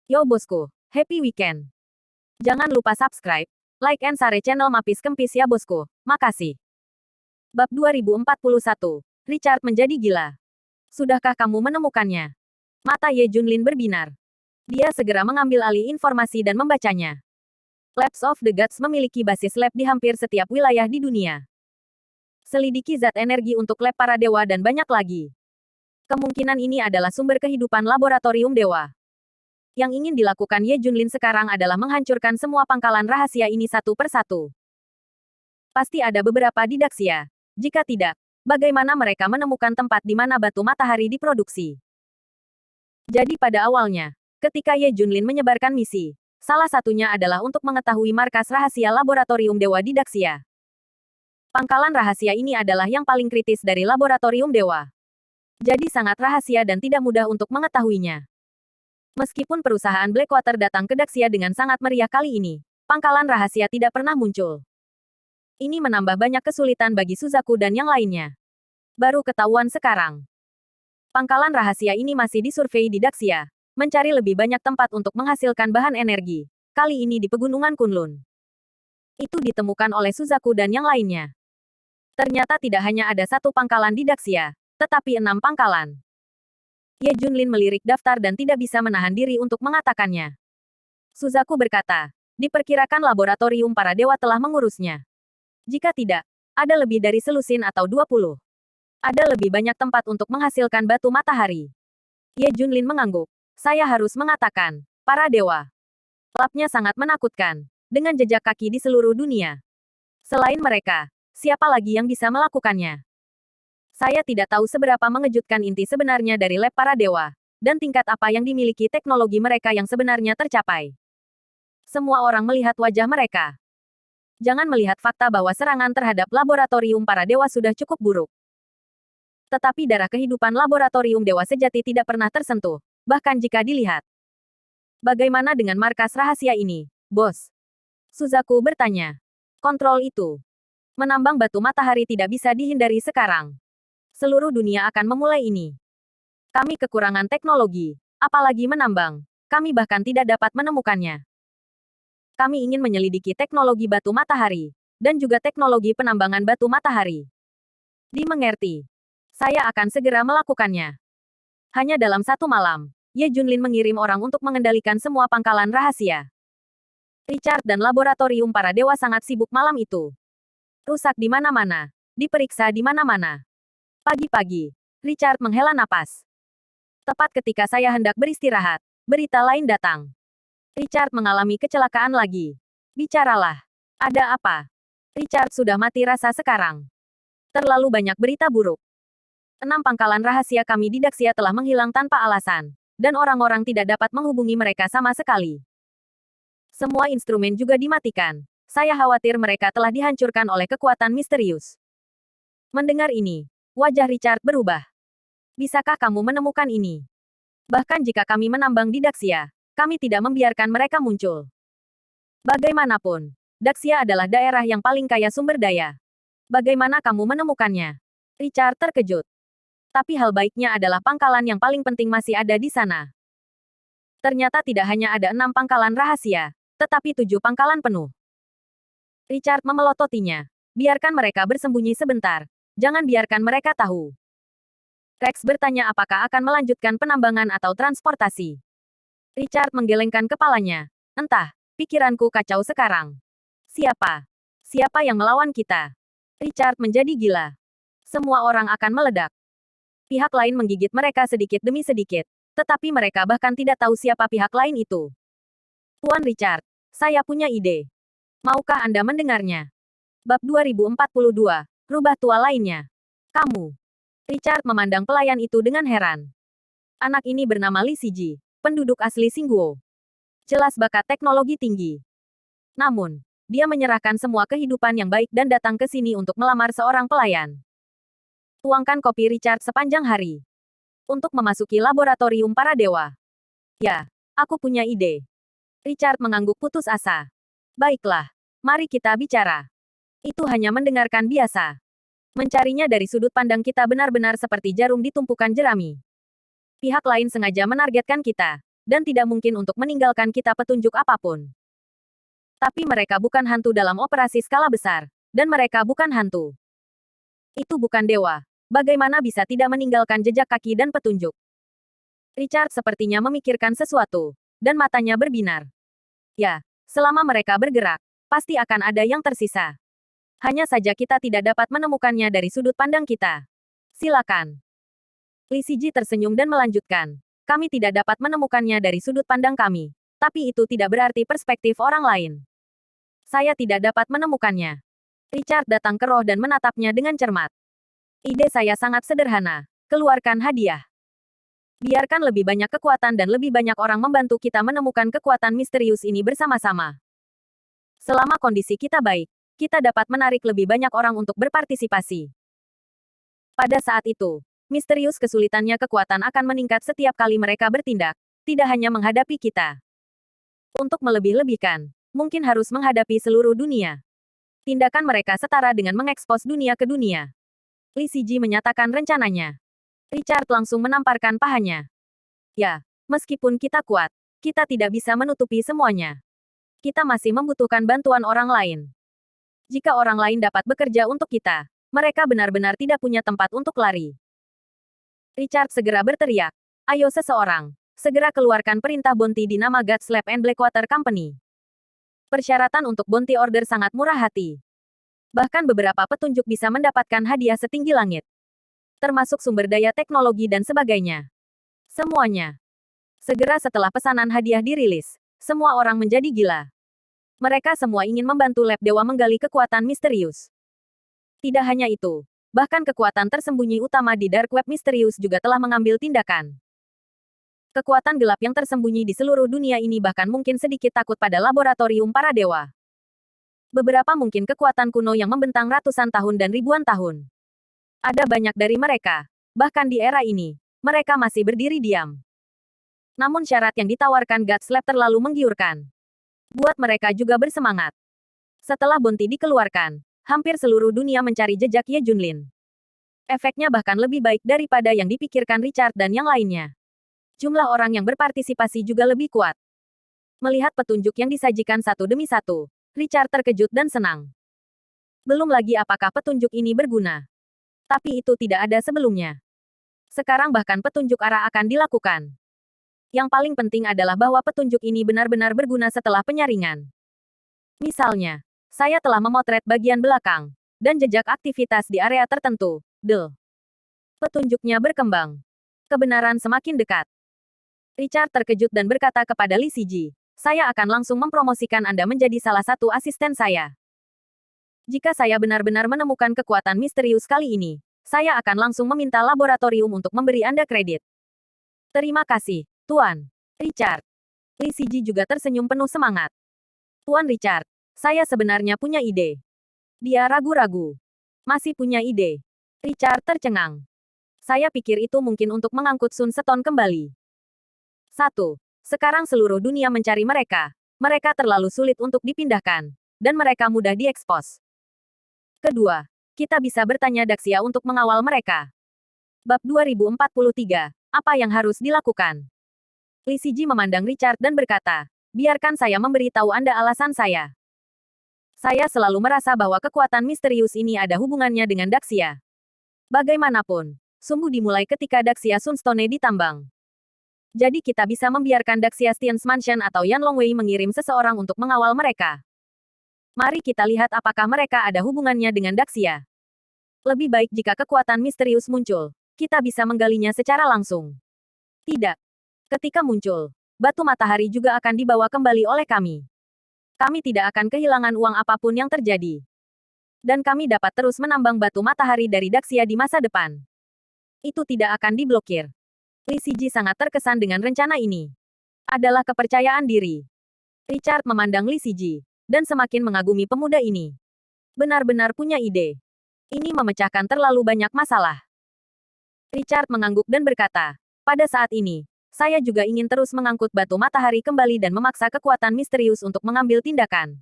Yo bosku, happy weekend. Jangan lupa subscribe, like and share channel Mapis Kempis ya bosku. Makasih. Bab 2041. Richard menjadi gila. Sudahkah kamu menemukannya? Mata Ye Junlin berbinar. Dia segera mengambil alih informasi dan membacanya. Labs of the Gods memiliki basis lab di hampir setiap wilayah di dunia. Selidiki zat energi untuk lab para dewa dan banyak lagi. Kemungkinan ini adalah sumber kehidupan laboratorium dewa. Yang ingin dilakukan Ye Junlin sekarang adalah menghancurkan semua pangkalan rahasia ini satu persatu. Pasti ada beberapa di Daxia. Jika tidak, bagaimana mereka menemukan tempat di mana batu matahari diproduksi? Jadi pada awalnya, ketika Ye Junlin menyebarkan misi, salah satunya adalah untuk mengetahui markas rahasia laboratorium dewa di Daxia. Pangkalan rahasia ini adalah yang paling kritis dari laboratorium dewa. Jadi sangat rahasia dan tidak mudah untuk mengetahuinya. Meskipun perusahaan Blackwater datang ke Daxia dengan sangat meriah kali ini, pangkalan rahasia tidak pernah muncul. Ini menambah banyak kesulitan bagi Suzaku dan yang lainnya. Baru ketahuan sekarang. Pangkalan rahasia ini masih disurvei di Daxia, mencari lebih banyak tempat untuk menghasilkan bahan energi, kali ini di Pegunungan Kunlun. Itu ditemukan oleh Suzaku dan yang lainnya. Ternyata tidak hanya ada satu pangkalan di Daxia, tetapi 6 pangkalan. Ye Junlin melirik daftar dan tidak bisa menahan diri untuk mengatakannya. Suzaku berkata, diperkirakan laboratorium para dewa telah mengurusnya. Jika tidak, ada lebih dari selusin atau 20. Ada lebih banyak tempat untuk menghasilkan batu matahari. Ye Junlin mengangguk. Saya harus mengatakan, para dewa. Labnya sangat menakutkan, dengan jejak kaki di seluruh dunia. Selain mereka, siapa lagi yang bisa melakukannya? Saya tidak tahu seberapa mengejutkan inti sebenarnya dari lab para dewa, dan tingkat apa yang dimiliki teknologi mereka yang sebenarnya tercapai. Semua orang melihat wajah mereka. Jangan melihat fakta bahwa serangan terhadap laboratorium para dewa sudah cukup buruk. Tetapi darah kehidupan laboratorium dewa sejati tidak pernah tersentuh, bahkan jika dilihat. Bagaimana dengan markas rahasia ini, bos? Suzaku bertanya. Kontrol itu. Menambang batu matahari tidak bisa dihindari sekarang. Seluruh dunia akan memulai ini. Kami kekurangan teknologi, apalagi menambang. Kami bahkan tidak dapat menemukannya. Kami ingin menyelidiki teknologi batu matahari, dan juga teknologi penambangan batu matahari. Dimengerti. Saya akan segera melakukannya. Hanya dalam satu malam, Ye Junlin mengirim orang untuk mengendalikan semua pangkalan rahasia. Richard dan laboratorium para dewa sangat sibuk malam itu. Rusak di mana-mana, diperiksa di mana-mana. Pagi-pagi, Richard menghela napas. Tepat ketika saya hendak beristirahat, berita lain datang. Richard mengalami kecelakaan lagi. Bicaralah. Ada apa? Richard sudah mati rasa sekarang. Terlalu banyak berita buruk. 6 pangkalan rahasia kami di Daxia telah menghilang tanpa alasan, dan orang-orang tidak dapat menghubungi mereka sama sekali. Semua instrumen juga dimatikan. Saya khawatir mereka telah dihancurkan oleh kekuatan misterius. Mendengar ini, wajah Richard berubah. Bisakah kamu menemukan ini? Bahkan jika kami menambang di Daxia, kami tidak membiarkan mereka muncul. Bagaimanapun, Daxia adalah daerah yang paling kaya sumber daya. Bagaimana kamu menemukannya? Richard terkejut. Tapi hal baiknya adalah pangkalan yang paling penting masih ada di sana. Ternyata tidak hanya ada 6 pangkalan rahasia, tetapi 7 pangkalan penuh. Richard memelototinya. Biarkan mereka bersembunyi sebentar. Jangan biarkan mereka tahu. Rex bertanya apakah akan melanjutkan penambangan atau transportasi. Richard menggelengkan kepalanya. Entah, pikiranku kacau sekarang. Siapa? Siapa yang melawan kita? Richard menjadi gila. Semua orang akan meledak. Pihak lain menggigit mereka sedikit demi sedikit, tetapi mereka bahkan tidak tahu siapa pihak lain itu. Tuan Richard, saya punya ide. Maukah Anda mendengarnya? Bab 2042. Rubah tua lainnya. Kamu. Richard memandang pelayan itu dengan heran. Anak ini bernama Li Siji, penduduk asli Singguo. Jelas bakat teknologi tinggi. Namun, dia menyerahkan semua kehidupan yang baik dan datang ke sini untuk melamar seorang pelayan. Tuangkan kopi Richard sepanjang hari. Untuk memasuki laboratorium para dewa. Ya, aku punya ide. Richard mengangguk putus asa. Baiklah, mari kita bicara. Itu hanya mendengarkan biasa. Mencarinya dari sudut pandang kita benar-benar seperti jarum di tumpukan jerami. Pihak lain sengaja menargetkan kita, dan tidak mungkin untuk meninggalkan kita petunjuk apapun. Tapi mereka bukan hantu dalam operasi skala besar, dan mereka bukan hantu. Itu bukan dewa. Bagaimana bisa tidak meninggalkan jejak kaki dan petunjuk? Richard sepertinya memikirkan sesuatu, dan matanya berbinar. Ya, selama mereka bergerak, pasti akan ada yang tersisa. Hanya saja kita tidak dapat menemukannya dari sudut pandang kita. Silakan. Li Siji tersenyum dan melanjutkan. Kami tidak dapat menemukannya dari sudut pandang kami. Tapi itu tidak berarti perspektif orang lain. Saya tidak dapat menemukannya. Richard datang ke roh dan menatapnya dengan cermat. Ide saya sangat sederhana. Keluarkan hadiah. Biarkan lebih banyak kekuatan dan lebih banyak orang membantu kita menemukan kekuatan misterius ini bersama-sama. Selama kondisi kita baik, kita dapat menarik lebih banyak orang untuk berpartisipasi. Pada saat itu, misterius kesulitannya kekuatan akan meningkat setiap kali mereka bertindak, tidak hanya menghadapi kita. Untuk melebih-lebihkan, mungkin harus menghadapi seluruh dunia. Tindakan mereka setara dengan mengekspos dunia ke dunia. Li Siji menyatakan rencananya. Richard langsung menamparkan pahanya. Ya, meskipun kita kuat, kita tidak bisa menutupi semuanya. Kita masih membutuhkan bantuan orang lain. Jika orang lain dapat bekerja untuk kita, mereka benar-benar tidak punya tempat untuk lari. Richard segera berteriak. Ayo seseorang, segera keluarkan perintah bounty di nama God's Lab and Blackwater Company. Persyaratan untuk bounty order sangat murah hati. Bahkan beberapa petunjuk bisa mendapatkan hadiah setinggi langit. Termasuk sumber daya teknologi dan sebagainya. Semuanya. Segera setelah pesanan hadiah dirilis, semua orang menjadi gila. Mereka semua ingin membantu lab dewa menggali kekuatan misterius. Tidak hanya itu, bahkan kekuatan tersembunyi utama di Dark Web misterius juga telah mengambil tindakan. Kekuatan gelap yang tersembunyi di seluruh dunia ini bahkan mungkin sedikit takut pada laboratorium para dewa. Beberapa mungkin kekuatan kuno yang membentang ratusan tahun dan ribuan tahun. Ada banyak dari mereka. Bahkan di era ini, mereka masih berdiri diam. Namun syarat yang ditawarkan God's Lab terlalu menggiurkan. Buat mereka juga bersemangat. Setelah bounty dikeluarkan, hampir seluruh dunia mencari jejak Ye Junlin. Efeknya bahkan lebih baik daripada yang dipikirkan Richard dan yang lainnya. Jumlah orang yang berpartisipasi juga lebih kuat. Melihat petunjuk yang disajikan satu demi satu, Richard terkejut dan senang. Belum lagi apakah petunjuk ini berguna. Tapi itu tidak ada sebelumnya. Sekarang bahkan petunjuk arah akan dilakukan. Yang paling penting adalah bahwa petunjuk ini benar-benar berguna setelah penyaringan. Misalnya, saya telah memotret bagian belakang, dan jejak aktivitas di area tertentu. Petunjuknya berkembang. Kebenaran semakin dekat. Richard terkejut dan berkata kepada Li Siji, saya akan langsung mempromosikan Anda menjadi salah satu asisten saya. Jika saya benar-benar menemukan kekuatan misterius kali ini, saya akan langsung meminta laboratorium untuk memberi Anda kredit. Terima kasih, Tuan Richard. Li Siji juga tersenyum penuh semangat. Tuan Richard, saya sebenarnya punya ide. Dia ragu-ragu. Masih punya ide. Richard tercengang. Saya pikir itu mungkin untuk mengangkut Sun Stone kembali. 1. Sekarang seluruh dunia mencari mereka. Mereka terlalu sulit untuk dipindahkan. Dan mereka mudah diekspos. Kedua, kita bisa bertanya Daxia untuk mengawal mereka. Bab 2043, apa yang harus dilakukan? Li Siji memandang Richard dan berkata, biarkan saya memberitahu Anda alasan saya. Saya selalu merasa bahwa kekuatan misterius ini ada hubungannya dengan Daxia. Bagaimanapun, sungguh dimulai ketika Daxia Sunstone ditambang. Jadi kita bisa membiarkan Daxia Stien's Mansion atau Yan Longwei mengirim seseorang untuk mengawal mereka. Mari kita lihat apakah mereka ada hubungannya dengan Daxia. Lebih baik jika kekuatan misterius muncul, kita bisa menggalinya secara langsung. Tidak. Ketika muncul, batu matahari juga akan dibawa kembali oleh kami. Kami tidak akan kehilangan uang apapun yang terjadi. Dan kami dapat terus menambang batu matahari dari Daxia di masa depan. Itu tidak akan diblokir. Li Siji sangat terkesan dengan rencana ini. Adalah kepercayaan diri. Richard memandang Li Siji dan semakin mengagumi pemuda ini. Benar-benar punya ide. Ini memecahkan terlalu banyak masalah. Richard mengangguk dan berkata, pada saat ini, saya juga ingin terus mengangkut batu matahari kembali dan memaksa kekuatan misterius untuk mengambil tindakan.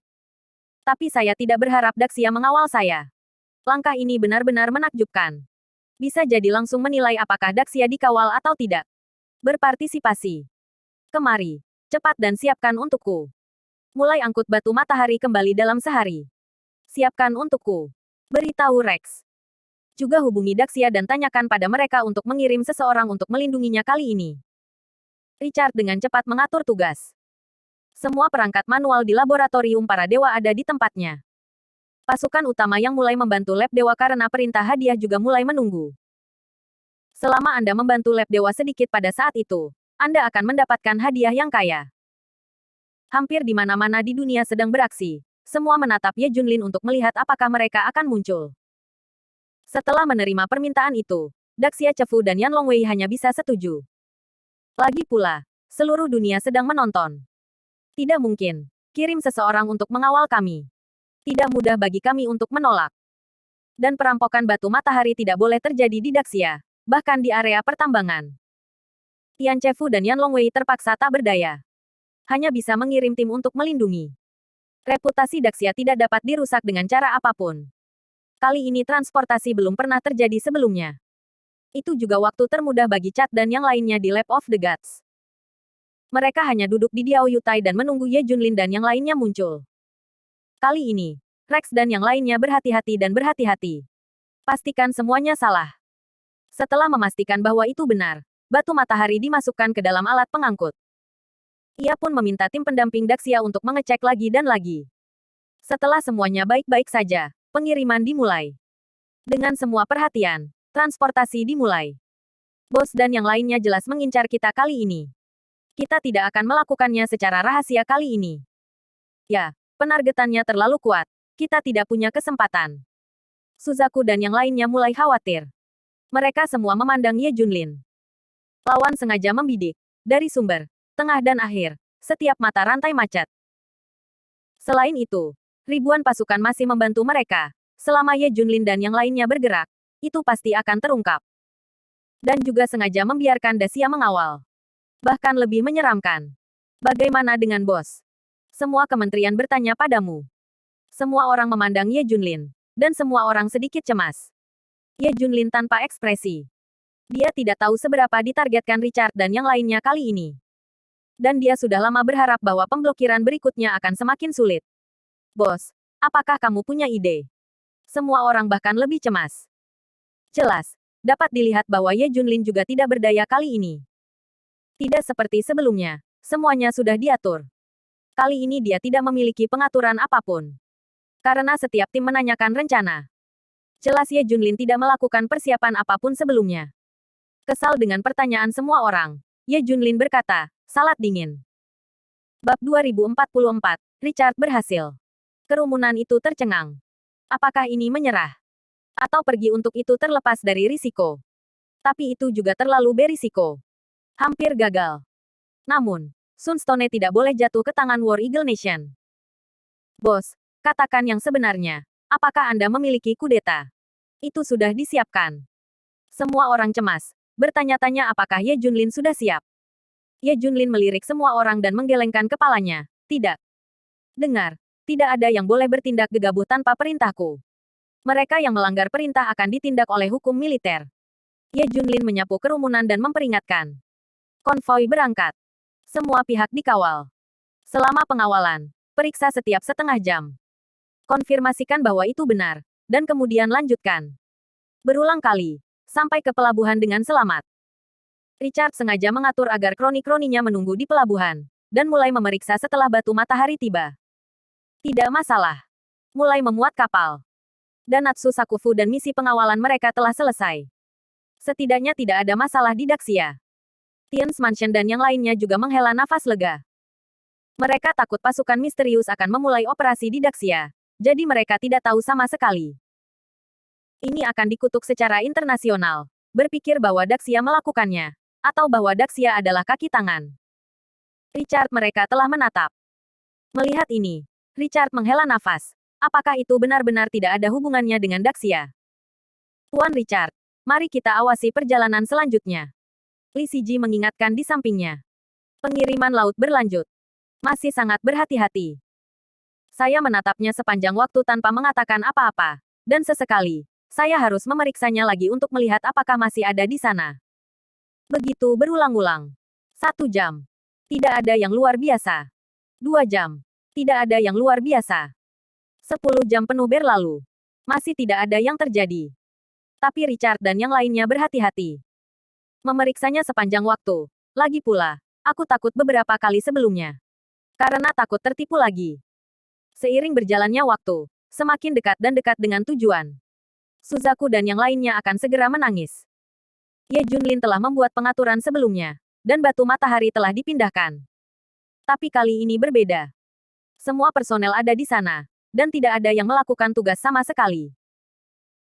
Tapi saya tidak berharap Daxia mengawal saya. Langkah ini benar-benar menakjubkan. Bisa jadi langsung menilai apakah Daxia dikawal atau tidak. Berpartisipasi. Kemari. Cepat dan siapkan untukku. Mulai angkut batu matahari kembali dalam sehari. Siapkan untukku. Beritahu Rex. Juga hubungi Daxia dan tanyakan pada mereka untuk mengirim seseorang untuk melindunginya kali ini. Richard dengan cepat mengatur tugas. Semua perangkat manual di laboratorium para dewa ada di tempatnya. Pasukan utama yang mulai membantu lab dewa karena perintah hadiah juga mulai menunggu. Selama Anda membantu lab dewa sedikit pada saat itu, Anda akan mendapatkan hadiah yang kaya. Hampir di mana-mana di dunia sedang beraksi. Semua menatap Ye Junlin untuk melihat apakah mereka akan muncul. Setelah menerima permintaan itu, Daxia Chefu dan Yan Longwei hanya bisa setuju. Lagi pula, seluruh dunia sedang menonton. Tidak mungkin. Kirim seseorang untuk mengawal kami. Tidak mudah bagi kami untuk menolak. Dan perampokan batu matahari tidak boleh terjadi di Daxia, bahkan di area pertambangan. Tian Chefu dan Yan Longwei terpaksa tak berdaya. Hanya bisa mengirim tim untuk melindungi. Reputasi Daxia tidak dapat dirusak dengan cara apapun. Kali ini transportasi belum pernah terjadi sebelumnya. Itu juga waktu termudah bagi Chat dan yang lainnya di Lab of the Gods. Mereka hanya duduk di Diao Yutai dan menunggu Ye Junlin dan yang lainnya muncul. Kali ini, Rex dan yang lainnya berhati-hati dan berhati-hati. Pastikan semuanya salah. Setelah memastikan bahwa itu benar, batu matahari dimasukkan ke dalam alat pengangkut. Ia pun meminta tim pendamping Daxia untuk mengecek lagi dan lagi. Setelah semuanya baik-baik saja, pengiriman dimulai. Dengan semua perhatian, transportasi dimulai. Bos dan yang lainnya jelas mengincar kita kali ini. Kita tidak akan melakukannya secara rahasia kali ini. Ya, penargetannya terlalu kuat. Kita tidak punya kesempatan. Suzaku dan yang lainnya mulai khawatir. Mereka semua memandang Ye Junlin. Lawan sengaja membidik. Dari sumber, tengah dan akhir, setiap mata rantai macet. Selain itu, ribuan pasukan masih membantu mereka. Selama Ye Junlin dan yang lainnya bergerak, itu pasti akan terungkap. Dan juga sengaja membiarkan Daxia mengawal. Bahkan lebih menyeramkan. Bagaimana dengan bos? Semua kementerian bertanya padamu. Semua orang memandang Ye Junlin. Dan semua orang sedikit cemas. Ye Junlin tanpa ekspresi. Dia tidak tahu seberapa ditargetkan Richard dan yang lainnya kali ini. Dan dia sudah lama berharap bahwa pemblokiran berikutnya akan semakin sulit. Bos, apakah kamu punya ide? Semua orang bahkan lebih cemas. Jelas, dapat dilihat bahwa Ye Junlin juga tidak berdaya kali ini. Tidak seperti sebelumnya, semuanya sudah diatur. Kali ini dia tidak memiliki pengaturan apapun. Karena setiap tim menanyakan rencana. Jelas Ye Junlin tidak melakukan persiapan apapun sebelumnya. Kesal dengan pertanyaan semua orang, Ye Junlin berkata, salat dingin. Bab 2044, Richard berhasil. Kerumunan itu tercengang. Apakah ini menyerah? Atau pergi untuk itu terlepas dari risiko? Tapi itu juga terlalu berisiko. Hampir gagal. Namun, Sunstone tidak boleh jatuh ke tangan War Eagle Nation. Bos, katakan yang sebenarnya. Apakah Anda memiliki kudeta? Itu sudah disiapkan. Semua orang cemas, bertanya-tanya apakah Ye Junlin sudah siap. Ye Junlin melirik semua orang dan menggelengkan kepalanya. Tidak. Dengar, tidak ada yang boleh bertindak gegabah tanpa perintahku. Mereka yang melanggar perintah akan ditindak oleh hukum militer. Ye Junlin menyapu kerumunan dan memperingatkan. Konvoi berangkat. Semua pihak dikawal. Selama pengawalan, periksa setiap setengah jam. Konfirmasikan bahwa itu benar, dan kemudian lanjutkan. Berulang kali, sampai ke pelabuhan dengan selamat. Richard sengaja mengatur agar kroni-kroninya menunggu di pelabuhan, dan mulai memeriksa setelah batu matahari tiba. Tidak masalah. Mulai memuat kapal. Dan Natsu Sakufu dan misi pengawalan mereka telah selesai. Setidaknya tidak ada masalah di Daxia. Tian's Mansion dan yang lainnya juga menghela nafas lega. Mereka takut pasukan misterius akan memulai operasi di Daxia, jadi mereka tidak tahu sama sekali. Ini akan dikutuk secara internasional, berpikir bahwa Daxia melakukannya, atau bahwa Daxia adalah kaki tangan. Richard mereka telah menatap. Melihat ini, Richard menghela nafas. Apakah itu benar-benar tidak ada hubungannya dengan Daxia? Tuan Richard, mari kita awasi perjalanan selanjutnya. Li Siji mengingatkan di sampingnya. Pengiriman laut berlanjut. Masih sangat berhati-hati. Saya menatapnya sepanjang waktu tanpa mengatakan apa-apa. Dan sesekali, saya harus memeriksanya lagi untuk melihat apakah masih ada di sana. Begitu berulang-ulang. 1 jam. Tidak ada yang luar biasa. 2 jam. Tidak ada yang luar biasa. 10 jam penuh berlalu. Masih tidak ada yang terjadi. Tapi Richard dan yang lainnya berhati-hati. Memeriksanya sepanjang waktu. Lagi pula, aku takut beberapa kali sebelumnya. Karena takut tertipu lagi. Seiring berjalannya waktu, semakin dekat dan dekat dengan tujuan. Suzaku dan yang lainnya akan segera menangis. Ye Junlin telah membuat pengaturan sebelumnya, dan batu matahari telah dipindahkan. Tapi kali ini berbeda. Semua personel ada di sana, dan tidak ada yang melakukan tugas sama sekali.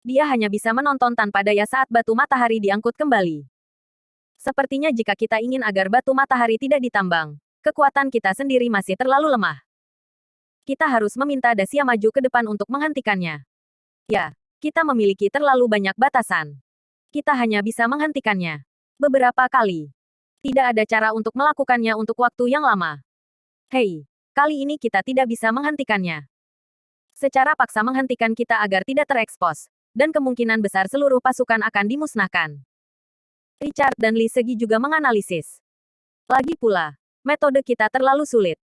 Dia hanya bisa menonton tanpa daya saat batu matahari diangkut kembali. Sepertinya jika kita ingin agar batu matahari tidak ditambang, kekuatan kita sendiri masih terlalu lemah. Kita harus meminta Dacia maju ke depan untuk menghentikannya. Ya, kita memiliki terlalu banyak batasan. Kita hanya bisa menghentikannya beberapa kali. Tidak ada cara untuk melakukannya untuk waktu yang lama. Hei, kali ini kita tidak bisa menghentikannya. Secara paksa menghentikan kita agar tidak terekspos, dan kemungkinan besar seluruh pasukan akan dimusnahkan. Richard dan Li Segi juga menganalisis. Lagi pula, metode kita terlalu sulit.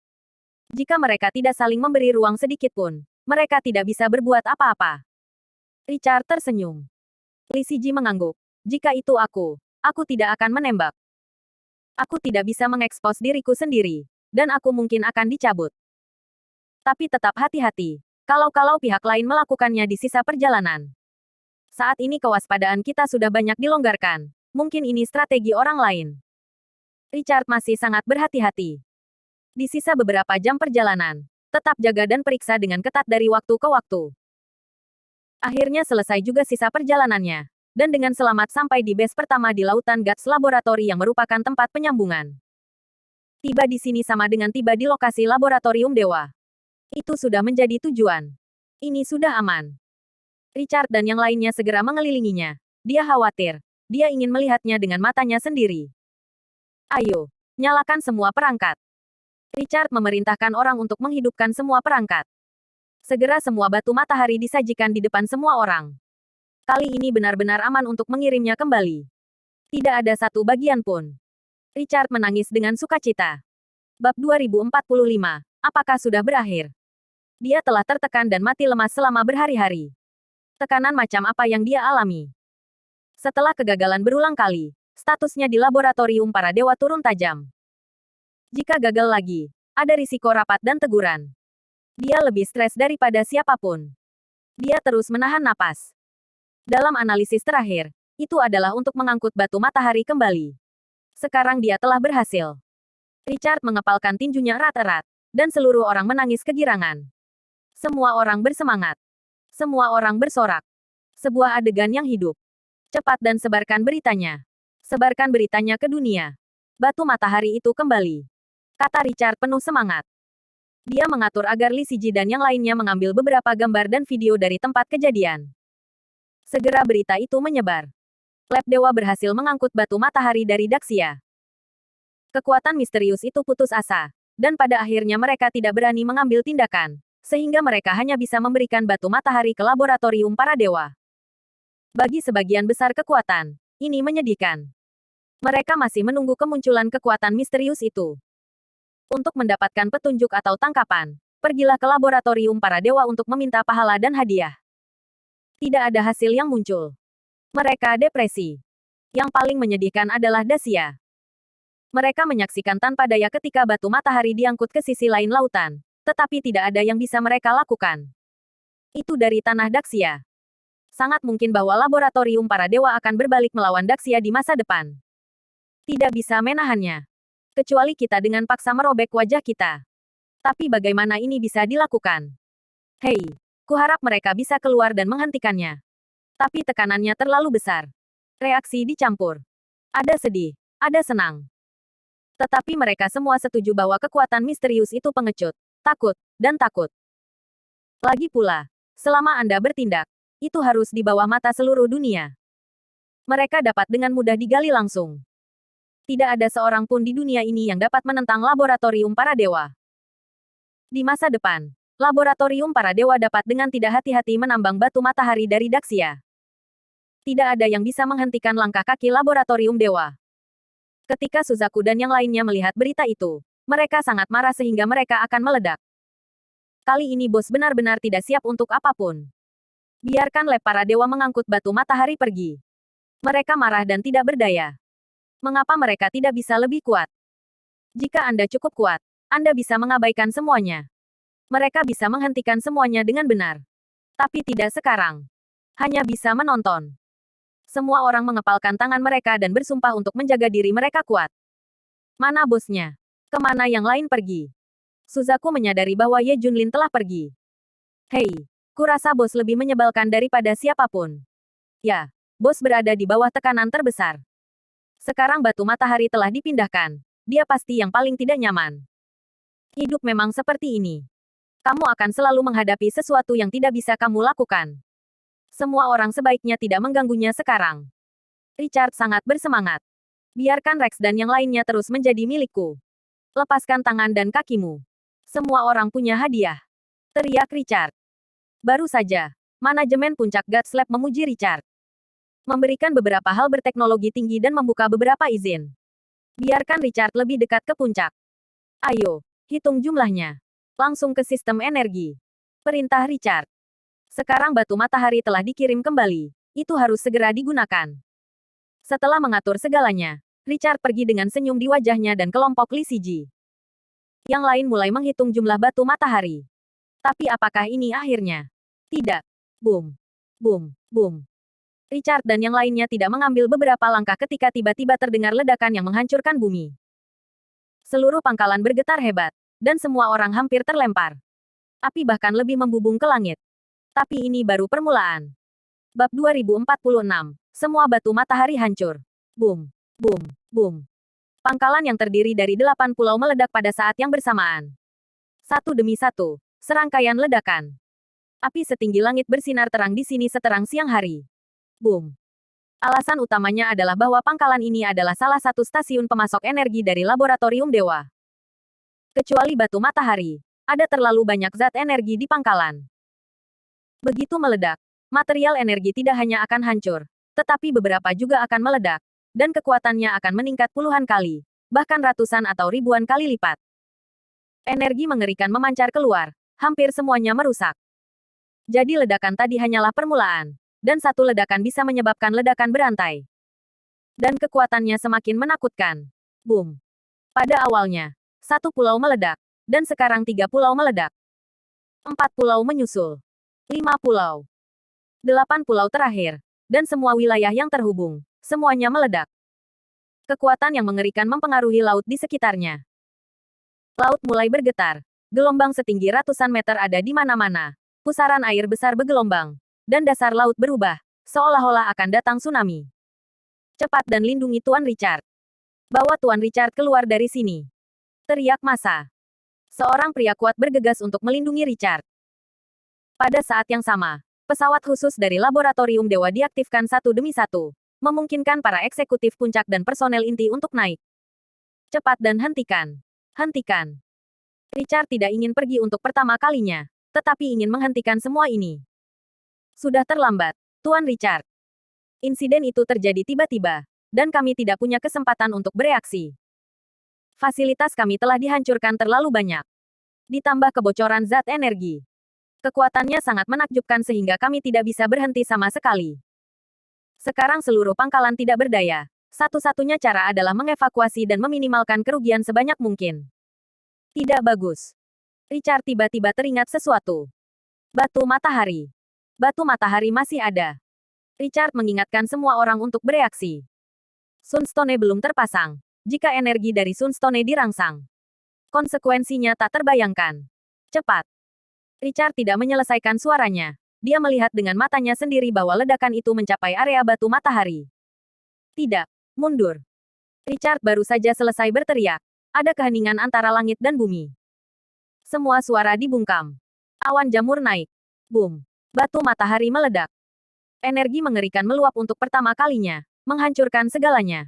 Jika mereka tidak saling memberi ruang sedikit pun, mereka tidak bisa berbuat apa-apa. Richard tersenyum. Li Siji mengangguk. Jika itu aku tidak akan menembak. Aku tidak bisa mengekspos diriku sendiri, dan aku mungkin akan dicabut. Tapi tetap hati-hati, kalau pihak lain melakukannya di sisa perjalanan. Saat ini kewaspadaan kita sudah banyak dilonggarkan, mungkin ini strategi orang lain. Richard masih sangat berhati-hati. Di sisa beberapa jam perjalanan, tetap jaga dan periksa dengan ketat dari waktu ke waktu. Akhirnya selesai juga sisa perjalanannya, dan dengan selamat sampai di base pertama di Lautan Guts Laboratory yang merupakan tempat penyambungan. Tiba di sini sama dengan tiba di lokasi laboratorium dewa. Itu sudah menjadi tujuan. Ini sudah aman. Richard dan yang lainnya segera mengelilinginya. Dia khawatir. Dia ingin melihatnya dengan matanya sendiri. Ayo, nyalakan semua perangkat. Richard memerintahkan orang untuk menghidupkan semua perangkat. Segera semua batu matahari disajikan di depan semua orang. Kali ini benar-benar aman untuk mengirimnya kembali. Tidak ada satu bagian pun. Richard menangis dengan sukacita. Bab 2045, apakah sudah berakhir? Dia telah tertekan dan mati lemas selama berhari-hari. Tekanan macam apa yang dia alami? Setelah kegagalan berulang kali, statusnya di laboratorium para dewa turun tajam. Jika gagal lagi, ada risiko rapat dan teguran. Dia lebih stres daripada siapapun. Dia terus menahan napas. Dalam analisis terakhir, itu adalah untuk mengangkut batu matahari kembali. Sekarang dia telah berhasil. Richard mengepalkan tinjunya erat-erat, dan seluruh orang menangis kegirangan. Semua orang bersemangat. Semua orang bersorak. Sebuah adegan yang hidup. Cepat dan sebarkan beritanya. Sebarkan beritanya ke dunia. Batu matahari itu kembali. Kata Richard penuh semangat. Dia mengatur agar Li Siji dan yang lainnya mengambil beberapa gambar dan video dari tempat kejadian. Segera berita itu menyebar. Lab Dewa berhasil mengangkut batu matahari dari Daxia. Kekuatan misterius itu putus asa, dan pada akhirnya mereka tidak berani mengambil tindakan, sehingga mereka hanya bisa memberikan batu matahari ke laboratorium para dewa. Bagi sebagian besar kekuatan, ini menyedihkan. Mereka masih menunggu kemunculan kekuatan misterius itu. Untuk mendapatkan petunjuk atau tangkapan, pergilah ke laboratorium para dewa untuk meminta pahala dan hadiah. Tidak ada hasil yang muncul. Mereka depresi. Yang paling menyedihkan adalah Dacia. Mereka menyaksikan tanpa daya ketika batu matahari diangkut ke sisi lain lautan, tetapi tidak ada yang bisa mereka lakukan. Itu dari tanah Daxia. Sangat mungkin bahwa laboratorium para dewa akan berbalik melawan Daxia di masa depan. Tidak bisa menahannya. Kecuali kita dengan paksa merobek wajah kita. Tapi bagaimana ini bisa dilakukan? Hei, kuharap mereka bisa keluar dan menghentikannya. Tapi tekanannya terlalu besar. Reaksi dicampur. Ada sedih, ada senang. Tetapi mereka semua setuju bahwa kekuatan misterius itu pengecut, takut, dan takut. Lagi pula, selama Anda bertindak, itu harus di bawah mata seluruh dunia. Mereka dapat dengan mudah digali langsung. Tidak ada seorang pun di dunia ini yang dapat menentang laboratorium para dewa. Di masa depan, laboratorium para dewa dapat dengan tidak hati-hati menambang batu matahari dari Daxia. Tidak ada yang bisa menghentikan langkah kaki laboratorium dewa. Ketika Suzaku dan yang lainnya melihat berita itu, mereka sangat marah sehingga mereka akan meledak. Kali ini bos benar-benar tidak siap untuk apapun. Biarkan lab para dewa mengangkut batu matahari pergi. Mereka marah dan tidak berdaya. Mengapa mereka tidak bisa lebih kuat? Jika Anda cukup kuat, Anda bisa mengabaikan semuanya. Mereka bisa menghentikan semuanya dengan benar. Tapi tidak sekarang. Hanya bisa menonton. Semua orang mengepalkan tangan mereka dan bersumpah untuk menjaga diri mereka kuat. Mana bosnya? Kemana yang lain pergi? Suzaku menyadari bahwa Ye Junlin telah pergi. Hei, kurasa bos lebih menyebalkan daripada siapapun. Ya, bos berada di bawah tekanan terbesar. Sekarang batu matahari telah dipindahkan. Dia pasti yang paling tidak nyaman. Hidup memang seperti ini. Kamu akan selalu menghadapi sesuatu yang tidak bisa kamu lakukan. Semua orang sebaiknya tidak mengganggunya sekarang. Richard sangat bersemangat. Biarkan Rex dan yang lainnya terus menjadi milikku. Lepaskan tangan dan kakimu. Semua orang punya hadiah. Teriak Richard. Baru saja, manajemen puncak Gods Lab memuji Richard. Memberikan beberapa hal berteknologi tinggi dan membuka beberapa izin. Biarkan Richard lebih dekat ke puncak. Ayo, hitung jumlahnya. Langsung ke sistem energi. Perintah Richard. Sekarang batu matahari telah dikirim kembali. Itu harus segera digunakan. Setelah mengatur segalanya, Richard pergi dengan senyum di wajahnya dan kelompok Li Siji. Yang lain mulai menghitung jumlah batu matahari. Tapi apakah ini akhirnya? Tidak. Boom. Boom. Boom. Richard dan yang lainnya tidak mengambil beberapa langkah ketika tiba-tiba terdengar ledakan yang menghancurkan bumi. Seluruh pangkalan bergetar hebat, dan semua orang hampir terlempar. Api bahkan lebih membubung ke langit. Tapi ini baru permulaan. Bab 2046. Semua batu matahari hancur. Boom. Boom. Boom. Pangkalan yang terdiri dari 8 pulau meledak pada saat yang bersamaan. Satu demi satu, serangkaian ledakan. Api setinggi langit bersinar terang di sini seterang siang hari. Boom. Alasan utamanya adalah bahwa pangkalan ini adalah salah satu stasiun pemasok energi dari laboratorium dewa. Kecuali batu matahari, ada terlalu banyak zat energi di pangkalan. Begitu meledak, material energi tidak hanya akan hancur, tetapi beberapa juga akan meledak. Dan kekuatannya akan meningkat puluhan kali, bahkan ratusan atau ribuan kali lipat. Energi mengerikan memancar keluar, hampir semuanya merusak. Jadi ledakan tadi hanyalah permulaan, dan satu ledakan bisa menyebabkan ledakan berantai. Dan kekuatannya semakin menakutkan. Boom. Pada awalnya, 1 pulau meledak, dan sekarang 3 pulau meledak. 4 pulau menyusul. 5 pulau. 8 pulau terakhir, dan semua wilayah yang terhubung. Semuanya meledak. Kekuatan yang mengerikan mempengaruhi laut di sekitarnya. Laut mulai bergetar. Gelombang setinggi ratusan meter ada di mana-mana. Pusaran air besar bergelombang. Dan dasar laut berubah. Seolah-olah akan datang tsunami. Cepat dan lindungi Tuan Richard. Bawa Tuan Richard keluar dari sini. Teriak massa. Seorang pria kuat bergegas untuk melindungi Richard. Pada saat yang sama, pesawat khusus dari laboratorium dewa diaktifkan satu demi satu. Memungkinkan para eksekutif puncak dan personel inti untuk naik. Cepat dan hentikan. Hentikan. Richard tidak ingin pergi untuk pertama kalinya, tetapi ingin menghentikan semua ini. Sudah terlambat, Tuan Richard. Insiden itu terjadi tiba-tiba, dan kami tidak punya kesempatan untuk bereaksi. Fasilitas kami telah dihancurkan terlalu banyak. Ditambah kebocoran zat energi. Kekuatannya sangat menakjubkan sehingga kami tidak bisa berhenti sama sekali. Sekarang seluruh pangkalan tidak berdaya. Satu-satunya cara adalah mengevakuasi dan meminimalkan kerugian sebanyak mungkin. Tidak bagus. Richard tiba-tiba teringat sesuatu. Batu matahari. Batu matahari masih ada. Richard mengingatkan semua orang untuk bereaksi. Sunstone belum terpasang. Jika energi dari Sunstone dirangsang, konsekuensinya tak terbayangkan. Cepat. Richard tidak menyelesaikan suaranya. Dia melihat dengan matanya sendiri bahwa ledakan itu mencapai area batu matahari. Tidak, mundur. Richard baru saja selesai berteriak. Ada keheningan antara langit dan bumi. Semua suara dibungkam. Awan jamur naik. Boom. Batu matahari meledak. Energi mengerikan meluap untuk pertama kalinya, menghancurkan segalanya.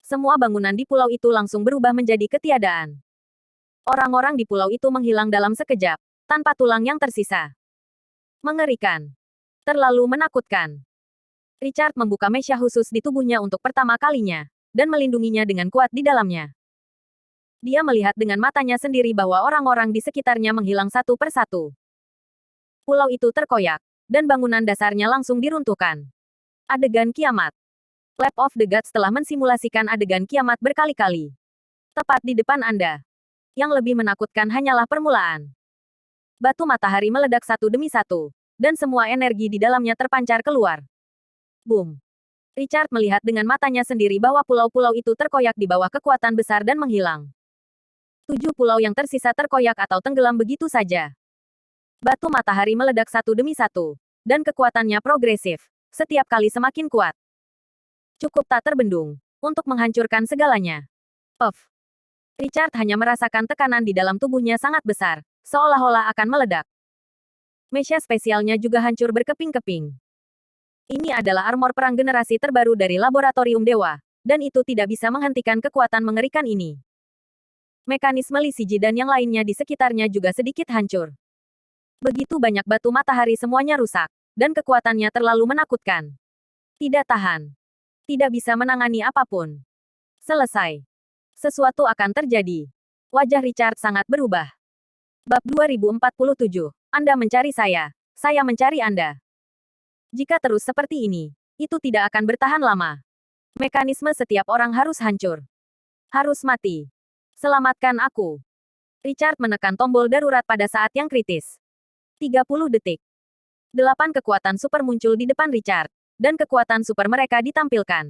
Semua bangunan di pulau itu langsung berubah menjadi ketiadaan. Orang-orang di pulau itu menghilang dalam sekejap, tanpa tulang yang tersisa. Mengerikan. Terlalu menakutkan. Richard membuka mesia khusus di tubuhnya untuk pertama kalinya, dan melindunginya dengan kuat di dalamnya. Dia melihat dengan matanya sendiri bahwa orang-orang di sekitarnya menghilang satu persatu. Pulau itu terkoyak, dan bangunan dasarnya langsung diruntuhkan. Adegan kiamat. Lab of the Gods telah mensimulasikan adegan kiamat berkali-kali. Tepat di depan Anda. Yang lebih menakutkan hanyalah permulaan. Batu matahari meledak satu demi satu, dan semua energi di dalamnya terpancar keluar. Boom. Richard melihat dengan matanya sendiri bahwa pulau-pulau itu terkoyak di bawah kekuatan besar dan menghilang. 7 pulau yang tersisa terkoyak atau tenggelam begitu saja. Batu matahari meledak satu demi satu, dan kekuatannya progresif, setiap kali semakin kuat. Cukup tak terbendung, untuk menghancurkan segalanya. Puff. Richard hanya merasakan tekanan di dalam tubuhnya sangat besar, seolah-olah akan meledak. Mecha spesialnya juga hancur berkeping-keping. Ini adalah armor perang generasi terbaru dari Laboratorium Dewa, dan itu tidak bisa menghentikan kekuatan mengerikan ini. Mekanisme Li Siji dan yang lainnya di sekitarnya juga sedikit hancur. Begitu banyak batu matahari semuanya rusak, dan kekuatannya terlalu menakutkan. Tidak tahan. Tidak bisa menangani apapun. Selesai. Sesuatu akan terjadi. Wajah Richard sangat berubah. Bab 2047. Anda mencari saya mencari Anda. Jika terus seperti ini, itu tidak akan bertahan lama. Mekanisme setiap orang harus hancur. Harus mati. Selamatkan aku. Richard menekan tombol darurat pada saat yang kritis. 30 detik. 8 kekuatan super muncul di depan Richard, dan kekuatan super mereka ditampilkan.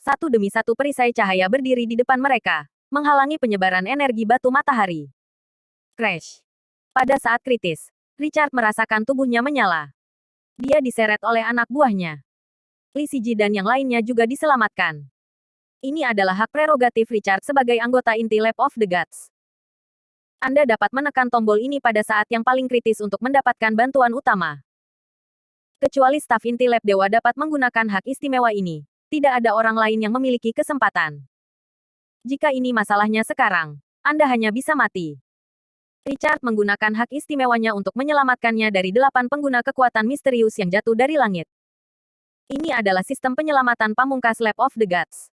Satu demi satu perisai cahaya berdiri di depan mereka, menghalangi penyebaran energi batu matahari. Crash. Pada saat kritis, Richard merasakan tubuhnya menyala. Dia diseret oleh anak buahnya. Li Siji dan yang lainnya juga diselamatkan. Ini adalah hak prerogatif Richard sebagai anggota inti Lab of the Gods. Anda dapat menekan tombol ini pada saat yang paling kritis untuk mendapatkan bantuan utama. Kecuali staf inti Lab Dewa dapat menggunakan hak istimewa ini, tidak ada orang lain yang memiliki kesempatan. Jika ini masalahnya sekarang, Anda hanya bisa mati. Richard menggunakan hak istimewanya untuk menyelamatkannya dari 8 pengguna kekuatan misterius yang jatuh dari langit. Ini adalah sistem penyelamatan pamungkas Lab of the Gods.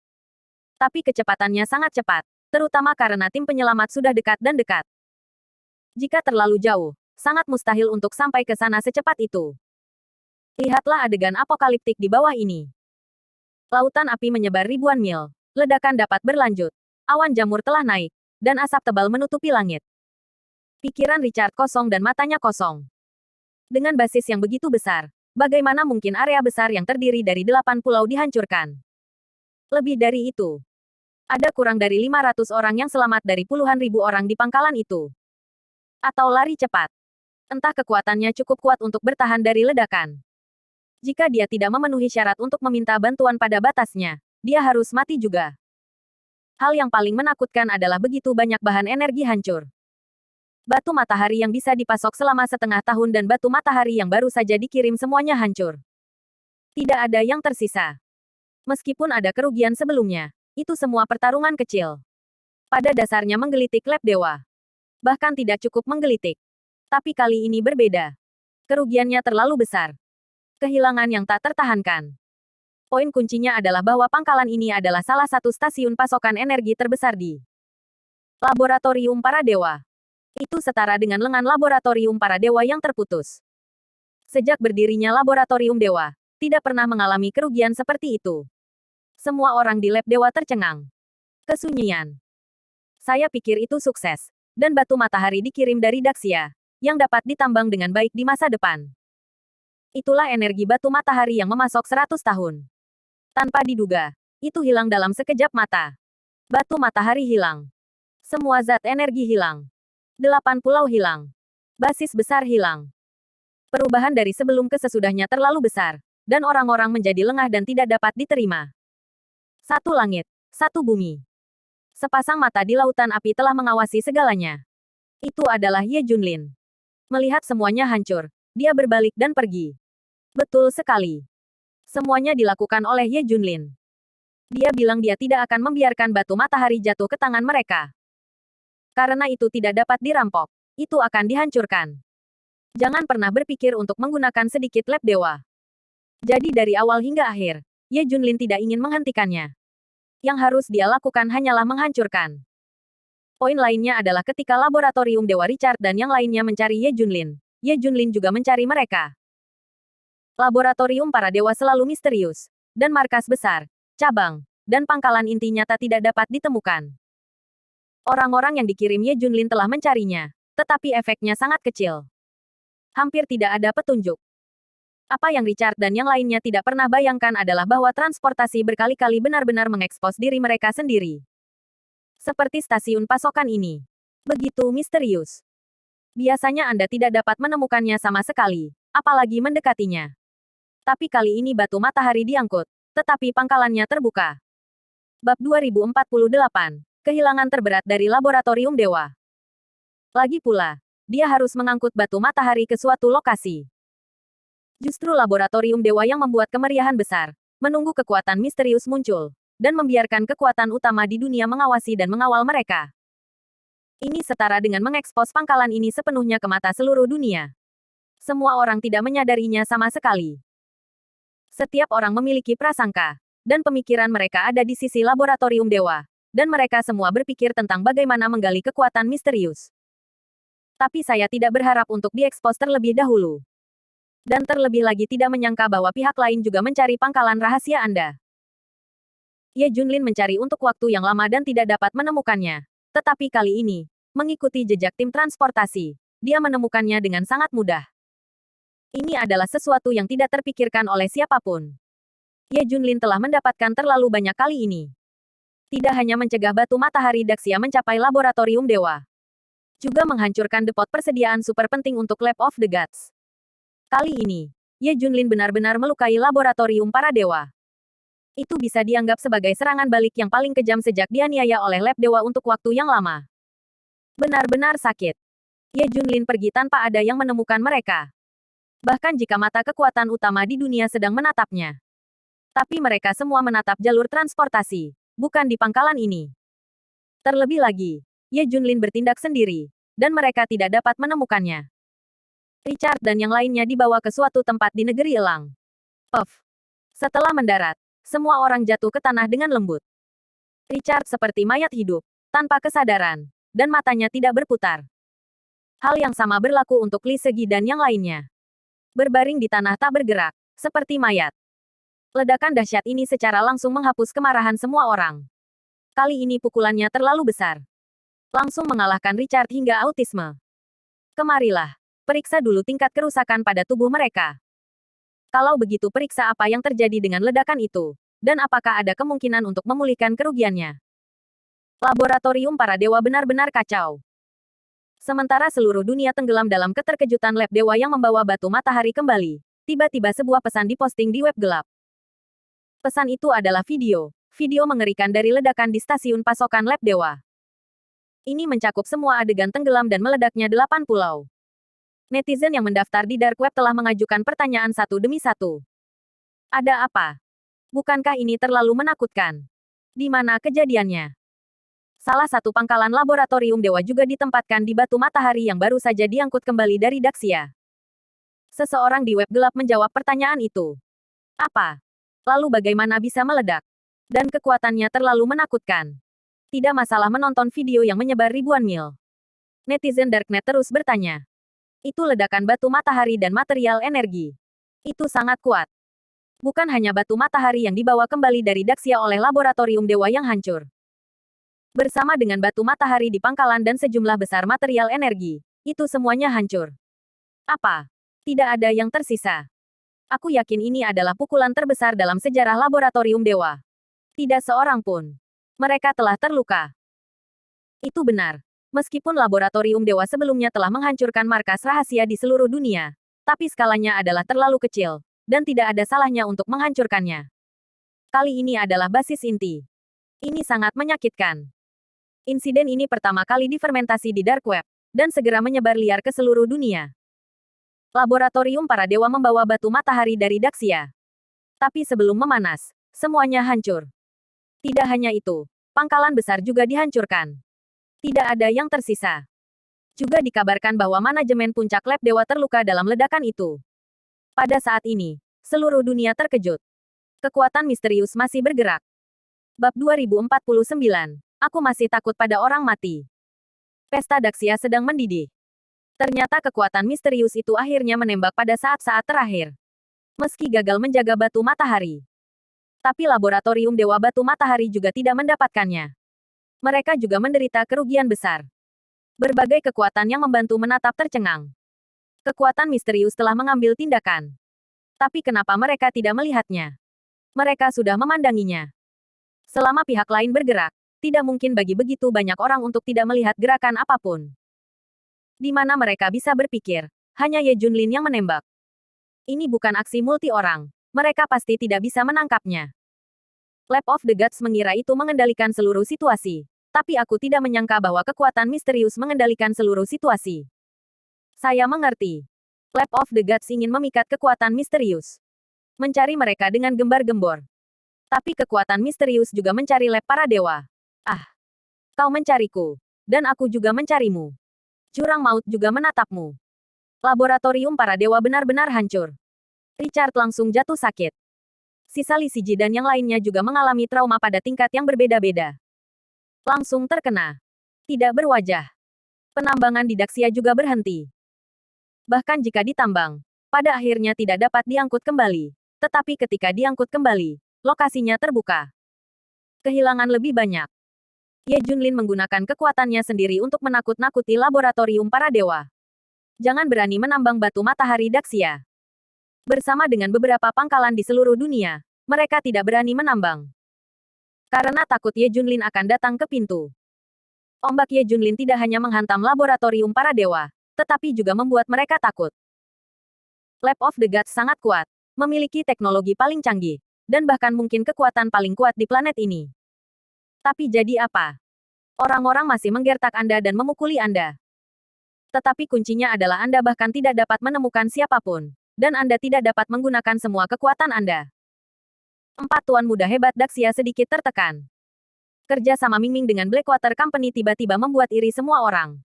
Tapi kecepatannya sangat cepat, terutama karena tim penyelamat sudah dekat dan dekat. Jika terlalu jauh, sangat mustahil untuk sampai ke sana secepat itu. Lihatlah adegan apokaliptik di bawah ini. Lautan api menyebar ribuan mil, ledakan dapat berlanjut, awan jamur telah naik, dan asap tebal menutupi langit. Pikiran Richard kosong dan matanya kosong. Dengan basis yang begitu besar, bagaimana mungkin area besar yang terdiri dari 8 pulau dihancurkan? Lebih dari itu, ada kurang dari 500 orang yang selamat dari puluhan ribu orang di pangkalan itu. Atau lari cepat. Entah kekuatannya cukup kuat untuk bertahan dari ledakan. Jika dia tidak memenuhi syarat untuk meminta bantuan pada batasnya, dia harus mati juga. Hal yang paling menakutkan adalah begitu banyak bahan energi hancur. Batu matahari yang bisa dipasok selama setengah tahun dan batu matahari yang baru saja dikirim semuanya hancur. Tidak ada yang tersisa. Meskipun ada kerugian sebelumnya, itu semua pertarungan kecil. Pada dasarnya menggelitik Lab Dewa. Bahkan tidak cukup menggelitik. Tapi kali ini berbeda. Kerugiannya terlalu besar. Kehilangan yang tak tertahankan. Poin kuncinya adalah bahwa pangkalan ini adalah salah satu stasiun pasokan energi terbesar di Laboratorium Para Dewa. Itu setara dengan lengan Laboratorium Para Dewa yang terputus. Sejak berdirinya Laboratorium Dewa, tidak pernah mengalami kerugian seperti itu. Semua orang di Lab Dewa tercengang. Kesunyian. Saya pikir itu sukses. Dan batu matahari dikirim dari Daxia, yang dapat ditambang dengan baik di masa depan. Itulah energi batu matahari yang memasok 100 tahun. Tanpa diduga, itu hilang dalam sekejap mata. Batu matahari hilang. Semua zat energi hilang. 8 pulau hilang. Basis besar hilang. Perubahan dari sebelum ke sesudahnya terlalu besar, dan orang-orang menjadi lengah dan tidak dapat diterima. Satu langit, satu bumi. Sepasang mata di lautan api telah mengawasi segalanya. Itu adalah Ye Junlin. Melihat semuanya hancur, dia berbalik dan pergi. Betul sekali. Semuanya dilakukan oleh Ye Junlin. Dia bilang dia tidak akan membiarkan batu matahari jatuh ke tangan mereka. Karena itu tidak dapat dirampok, itu akan dihancurkan. Jangan pernah berpikir untuk menggunakan sedikit lab dewa. Jadi dari awal hingga akhir, Ye Junlin tidak ingin menghentikannya. Yang harus dia lakukan hanyalah menghancurkan. Poin lainnya adalah ketika laboratorium Dewa Richard dan yang lainnya mencari Ye Junlin. Ye Junlin juga mencari mereka. Laboratorium para dewa selalu misterius. Dan markas besar, cabang, dan pangkalan inti nyata tidak dapat ditemukan. Orang-orang yang dikirim Ye Junlin telah mencarinya. Tetapi efeknya sangat kecil. Hampir tidak ada petunjuk. Apa yang Richard dan yang lainnya tidak pernah bayangkan adalah bahwa transportasi berkali-kali benar-benar mengekspos diri mereka sendiri. Seperti stasiun pasokan ini. Begitu misterius. Biasanya Anda tidak dapat menemukannya sama sekali, apalagi mendekatinya. Tapi kali ini batu matahari diangkut, tetapi pangkalannya terbuka. Bab 2048. Kehilangan terberat dari Laboratorium Dewa. Lagi pula, dia harus mengangkut batu matahari ke suatu lokasi. Justru Laboratorium Dewa yang membuat kemeriahan besar, menunggu kekuatan misterius muncul, dan membiarkan kekuatan utama di dunia mengawasi dan mengawal mereka. Ini setara dengan mengekspos pangkalan ini sepenuhnya ke mata seluruh dunia. Semua orang tidak menyadarinya sama sekali. Setiap orang memiliki prasangka, dan pemikiran mereka ada di sisi Laboratorium Dewa, dan mereka semua berpikir tentang bagaimana menggali kekuatan misterius. Tapi saya tidak berharap untuk diekspos terlebih dahulu. Dan terlebih lagi tidak menyangka bahwa pihak lain juga mencari pangkalan rahasia Anda. Ye Junlin mencari untuk waktu yang lama dan tidak dapat menemukannya. Tetapi kali ini, mengikuti jejak tim transportasi, dia menemukannya dengan sangat mudah. Ini adalah sesuatu yang tidak terpikirkan oleh siapapun. Ye Junlin telah mendapatkan terlalu banyak kali ini. Tidak hanya mencegah batu matahari Daxia mencapai Laboratorium Dewa. Juga menghancurkan depot persediaan super penting untuk Lab of the Gods. Kali ini, Ye Junlin benar-benar melukai Laboratorium para dewa. Itu bisa dianggap sebagai serangan balik yang paling kejam sejak dianiaya oleh Lab Dewa untuk waktu yang lama. Benar-benar sakit. Ye Junlin pergi tanpa ada yang menemukan mereka. Bahkan jika mata kekuatan utama di dunia sedang menatapnya. Tapi mereka semua menatap jalur transportasi, bukan di pangkalan ini. Terlebih lagi, Ye Junlin bertindak sendiri, dan mereka tidak dapat menemukannya. Richard dan yang lainnya dibawa ke suatu tempat di negeri elang. Puff. Setelah mendarat, semua orang jatuh ke tanah dengan lembut. Richard seperti mayat hidup, tanpa kesadaran, dan matanya tidak berputar. Hal yang sama berlaku untuk Li Segi dan yang lainnya. Berbaring di tanah tak bergerak, seperti mayat. Ledakan dahsyat ini secara langsung menghapus kemarahan semua orang. Kali ini pukulannya terlalu besar. Langsung mengalahkan Richard hingga autisme. Kemarilah, periksa dulu tingkat kerusakan pada tubuh mereka. Kalau begitu periksa apa yang terjadi dengan ledakan itu, dan apakah ada kemungkinan untuk memulihkan kerugiannya. Laboratorium para dewa benar-benar kacau. Sementara seluruh dunia tenggelam dalam keterkejutan Lab Dewa yang membawa batu matahari kembali, tiba-tiba sebuah pesan diposting di web gelap. Pesan itu adalah video mengerikan dari ledakan di stasiun pasokan Lab Dewa. Ini mencakup semua adegan tenggelam dan meledaknya 8 pulau. Netizen yang mendaftar di dark web telah mengajukan pertanyaan satu demi satu. Ada apa? Bukankah ini terlalu menakutkan? Di mana kejadiannya? Salah satu pangkalan laboratorium dewa juga ditempatkan di batu matahari yang baru saja diangkut kembali dari Daxia. Seseorang di web gelap menjawab pertanyaan itu. Apa? Lalu bagaimana bisa meledak? Dan kekuatannya terlalu menakutkan. Tidak masalah menonton video yang menyebar ribuan mil. Netizen Darknet terus bertanya. Itu ledakan batu matahari dan material energi. Itu sangat kuat. Bukan hanya batu matahari yang dibawa kembali dari Daxia oleh laboratorium dewa yang hancur. Bersama dengan batu matahari di pangkalan dan sejumlah besar material energi, itu semuanya hancur. Apa? Tidak ada yang tersisa. Aku yakin ini adalah pukulan terbesar dalam sejarah laboratorium dewa. Tidak seorang pun. Mereka telah terluka. Itu benar. Meskipun laboratorium dewa sebelumnya telah menghancurkan markas rahasia di seluruh dunia, tapi skalanya adalah terlalu kecil, dan tidak ada salahnya untuk menghancurkannya. Kali ini adalah basis inti. Ini sangat menyakitkan. Insiden ini pertama kali difermentasi di dark web, dan segera menyebar liar ke seluruh dunia. Laboratorium para dewa membawa batu matahari dari Daxia. Tapi sebelum memanas, semuanya hancur. Tidak hanya itu, pangkalan besar juga dihancurkan. Tidak ada yang tersisa. Juga dikabarkan bahwa manajemen puncak lab dewa terluka dalam ledakan itu. Pada saat ini, seluruh dunia terkejut. Kekuatan misterius masih bergerak. Bab 2049. Aku masih takut pada orang mati. Pesta Daxia sedang mendidih. Ternyata kekuatan misterius itu akhirnya menembak pada saat-saat terakhir. Meski gagal menjaga batu matahari. Tapi laboratorium Dewa Batu Matahari juga tidak mendapatkannya. Mereka juga menderita kerugian besar. Berbagai kekuatan yang membantu menatap tercengang. Kekuatan misterius telah mengambil tindakan. Tapi kenapa mereka tidak melihatnya? Mereka sudah memandanginya. Selama pihak lain bergerak, tidak mungkin bagi begitu banyak orang untuk tidak melihat gerakan apapun. Di mana mereka bisa berpikir, hanya Ye Junlin yang menembak. Ini bukan aksi multi orang. Mereka pasti tidak bisa menangkapnya. Lab of the Gods mengira itu mengendalikan seluruh situasi. Tapi aku tidak menyangka bahwa kekuatan misterius mengendalikan seluruh situasi. Saya mengerti. Lab of the Gods ingin memikat kekuatan misterius. Mencari mereka dengan gembar-gembor. Tapi kekuatan misterius juga mencari lab para dewa. Ah, kau mencariku. Dan aku juga mencarimu. Jurang maut juga menatapmu. Laboratorium para dewa benar-benar hancur. Richard langsung jatuh sakit. Sisa Li Siji dan yang lainnya juga mengalami trauma pada tingkat yang berbeda-beda. Langsung terkena. Tidak berwajah. Penambangan di Daxia juga berhenti. Bahkan jika ditambang, pada akhirnya tidak dapat diangkut kembali. Tetapi ketika diangkut kembali, lokasinya terbuka. Kehilangan lebih banyak. Ye Junlin menggunakan kekuatannya sendiri untuk menakut-nakuti laboratorium para dewa. Jangan berani menambang batu matahari Daxia. Bersama dengan beberapa pangkalan di seluruh dunia, mereka tidak berani menambang. Karena takut Ye Junlin akan datang ke pintu. Ombak Ye Junlin tidak hanya menghantam laboratorium para dewa, tetapi juga membuat mereka takut. Lab of the Gods sangat kuat, memiliki teknologi paling canggih, dan bahkan mungkin kekuatan paling kuat di planet ini. Tapi jadi apa? Orang-orang masih menggertak Anda dan memukuli Anda. Tetapi kuncinya adalah Anda bahkan tidak dapat menemukan siapapun. Dan Anda tidak dapat menggunakan semua kekuatan Anda. 4 tuan muda hebat Daxia sedikit tertekan. Kerja sama Ming Ming dengan Blackwater Company tiba-tiba membuat iri semua orang.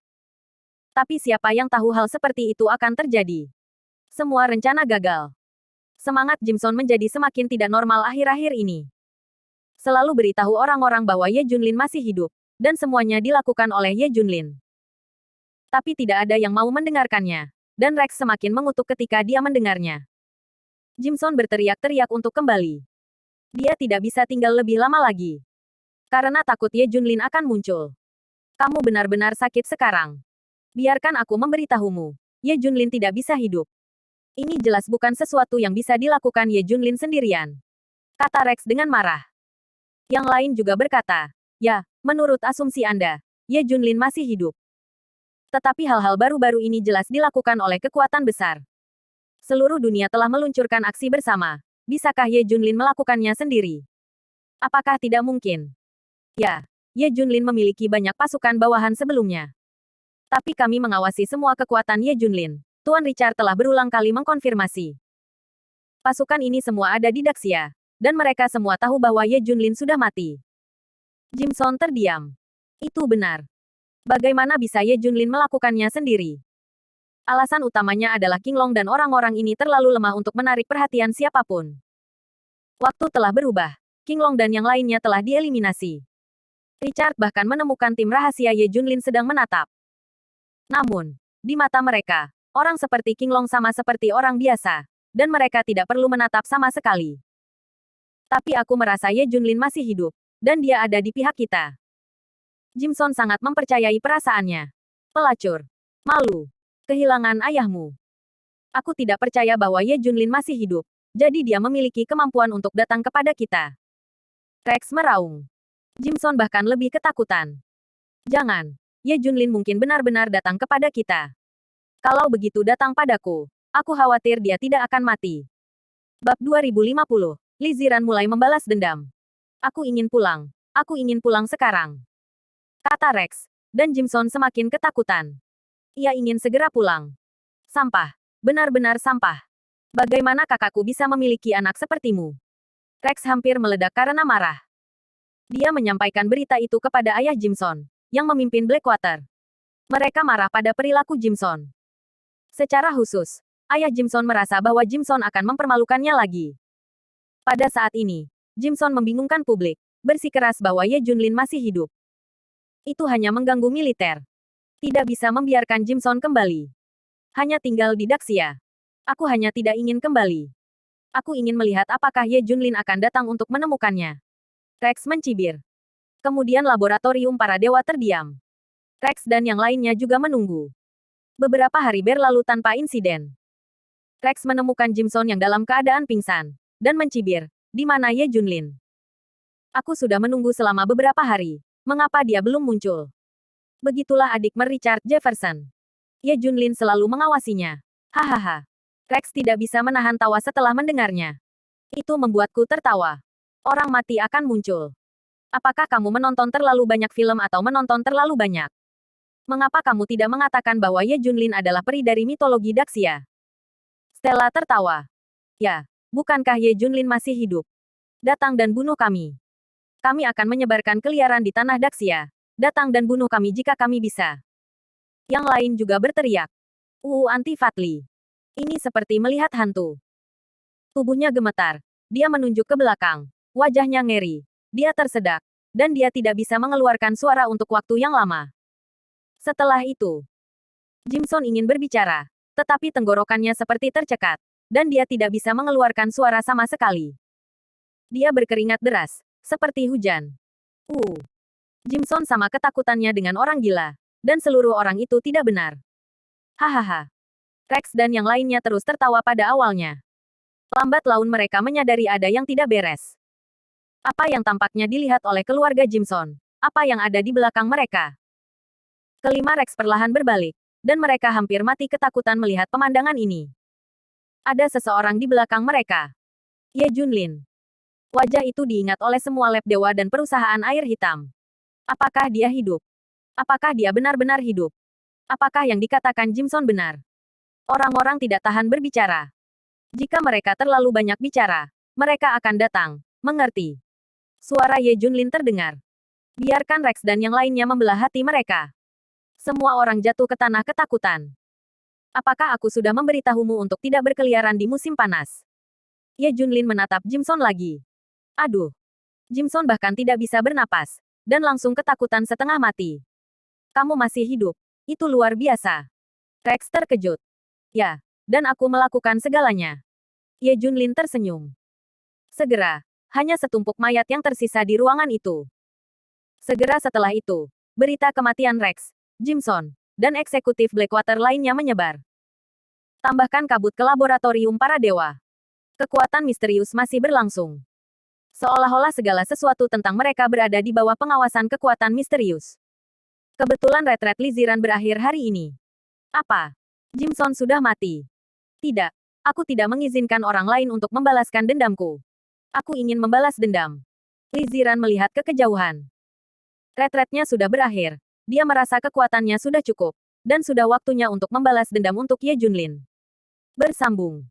Tapi siapa yang tahu hal seperti itu akan terjadi? Semua rencana gagal. Semangat Jimson menjadi semakin tidak normal akhir-akhir ini. Selalu beritahu orang-orang bahwa Ye Junlin masih hidup, dan semuanya dilakukan oleh Ye Junlin. Tapi tidak ada yang mau mendengarkannya, dan Rex semakin mengutuk ketika dia mendengarnya. Jimson berteriak-teriak untuk kembali. Dia tidak bisa tinggal lebih lama lagi. Karena takut Ye Junlin akan muncul. Kamu benar-benar sakit sekarang. Biarkan aku memberitahumu. Ye Junlin tidak bisa hidup. Ini jelas bukan sesuatu yang bisa dilakukan Ye Junlin sendirian. Kata Rex dengan marah. Yang lain juga berkata, ya, menurut asumsi Anda, Ye Junlin masih hidup. Tetapi hal-hal baru-baru ini jelas dilakukan oleh kekuatan besar. Seluruh dunia telah meluncurkan aksi bersama. Bisakah Ye Junlin melakukannya sendiri? Apakah tidak mungkin? Ya, Ye Junlin memiliki banyak pasukan bawahan sebelumnya. Tapi kami mengawasi semua kekuatan Ye Junlin. Tuan Richard telah berulang kali mengkonfirmasi. Pasukan ini semua ada di Daxia. Dan mereka semua tahu bahwa Ye Junlin sudah mati. Jimson terdiam. Itu benar. Bagaimana bisa Ye Junlin melakukannya sendiri? Alasan utamanya adalah King Long dan orang-orang ini terlalu lemah untuk menarik perhatian siapapun. Waktu telah berubah. King Long dan yang lainnya telah dieliminasi. Richard bahkan menemukan tim rahasia Ye Junlin sedang menatap. Namun, di mata mereka, orang seperti King Long sama seperti orang biasa, dan mereka tidak perlu menatap sama sekali. Tapi aku merasa Ye Junlin masih hidup, dan dia ada di pihak kita. Jimson sangat mempercayai perasaannya. Pelacur. Malu. Kehilangan ayahmu. Aku tidak percaya bahwa Ye Junlin masih hidup, jadi dia memiliki kemampuan untuk datang kepada kita. Rex meraung. Jimson bahkan lebih ketakutan. Jangan. Ye Junlin mungkin benar-benar datang kepada kita. Kalau begitu datang padaku, aku khawatir dia tidak akan mati. Bab 2050. Li Ziran mulai membalas dendam. Aku ingin pulang. Aku ingin pulang sekarang. Kata Rex. Dan Jimson semakin ketakutan. Ia ingin segera pulang. Sampah. Benar-benar sampah. Bagaimana kakakku bisa memiliki anak sepertimu? Rex hampir meledak karena marah. Dia menyampaikan berita itu kepada ayah Jimson, yang memimpin Blackwater. Mereka marah pada perilaku Jimson. Secara khusus, ayah Jimson merasa bahwa Jimson akan mempermalukannya lagi. Pada saat ini, Jimson membingungkan publik, bersikeras bahwa Ye Junlin masih hidup. Itu hanya mengganggu militer. Tidak bisa membiarkan Jimson kembali. Hanya tinggal di Daxia. Aku hanya tidak ingin kembali. Aku ingin melihat apakah Ye Junlin akan datang untuk menemukannya. Rex mencibir. Kemudian laboratorium para dewa terdiam. Rex dan yang lainnya juga menunggu. Beberapa hari berlalu tanpa insiden. Rex menemukan Jimson yang dalam keadaan pingsan, dan mencibir, di mana Ye Junlin. Aku sudah menunggu selama beberapa hari. Mengapa dia belum muncul? Begitulah adik Richard Jefferson. Ye Junlin selalu mengawasinya. Hahaha. Rex tidak bisa menahan tawa setelah mendengarnya. Itu membuatku tertawa. Orang mati akan muncul. Apakah kamu menonton terlalu banyak film atau menonton terlalu banyak? Mengapa kamu tidak mengatakan bahwa Ye Junlin adalah peri dari mitologi Daxia? Stella tertawa. Ya, bukankah Ye Junlin masih hidup? Datang dan bunuh kami. Kami akan menyebarkan keliaran di tanah Daxia. Datang dan bunuh kami jika kami bisa. Yang lain juga berteriak. Anti-Fatli. Ini seperti melihat hantu. Tubuhnya gemetar. Dia menunjuk ke belakang. Wajahnya ngeri. Dia tersedak. Dan dia tidak bisa mengeluarkan suara untuk waktu yang lama. Setelah itu, Jimson ingin berbicara. Tetapi tenggorokannya seperti tercekat. Dan dia tidak bisa mengeluarkan suara sama sekali. Dia berkeringat deras. Seperti hujan. Jimson sama ketakutannya dengan orang gila. Dan seluruh orang itu tidak benar. Hahaha. Rex dan yang lainnya terus tertawa pada awalnya. Lambat laun mereka menyadari ada yang tidak beres. Apa yang tampaknya dilihat oleh keluarga Jimson? Apa yang ada di belakang mereka? Kelima Rex perlahan berbalik. Dan mereka hampir mati ketakutan melihat pemandangan ini. Ada seseorang di belakang mereka. Ye Junlin. Wajah itu diingat oleh semua lab dewa dan perusahaan air hitam. Apakah dia hidup? Apakah dia benar-benar hidup? Apakah yang dikatakan Jimson benar? Orang-orang tidak tahan berbicara. Jika mereka terlalu banyak bicara, mereka akan datang. Mengerti? Suara Ye Junlin terdengar. Biarkan Rex dan yang lainnya membelah hati mereka. Semua orang jatuh ke tanah ketakutan. Apakah aku sudah memberitahumu untuk tidak berkeliaran di musim panas? Ye Junlin menatap Jimson lagi. Aduh. Jimson bahkan tidak bisa bernapas. Dan langsung ketakutan setengah mati. Kamu masih hidup. Itu luar biasa. Rex terkejut. Ya. Dan aku melakukan segalanya. Ye Junlin tersenyum. Segera. Hanya setumpuk mayat yang tersisa di ruangan itu. Segera setelah itu, berita kematian Rex, Jimson, dan eksekutif Blackwater lainnya menyebar. Tambahkan kabut ke laboratorium para dewa. Kekuatan misterius masih berlangsung. Seolah-olah segala sesuatu tentang mereka berada di bawah pengawasan kekuatan misterius. Kebetulan retret Liziran berakhir hari ini. Apa? Jimson sudah mati? Tidak. Aku tidak mengizinkan orang lain untuk membalaskan dendamku. Aku ingin membalas dendam. Liziran melihat ke kejauhan. Retretnya sudah berakhir. Dia merasa kekuatannya sudah cukup. Dan sudah waktunya untuk membalas dendam untuk Ye Junlin. Bersambung.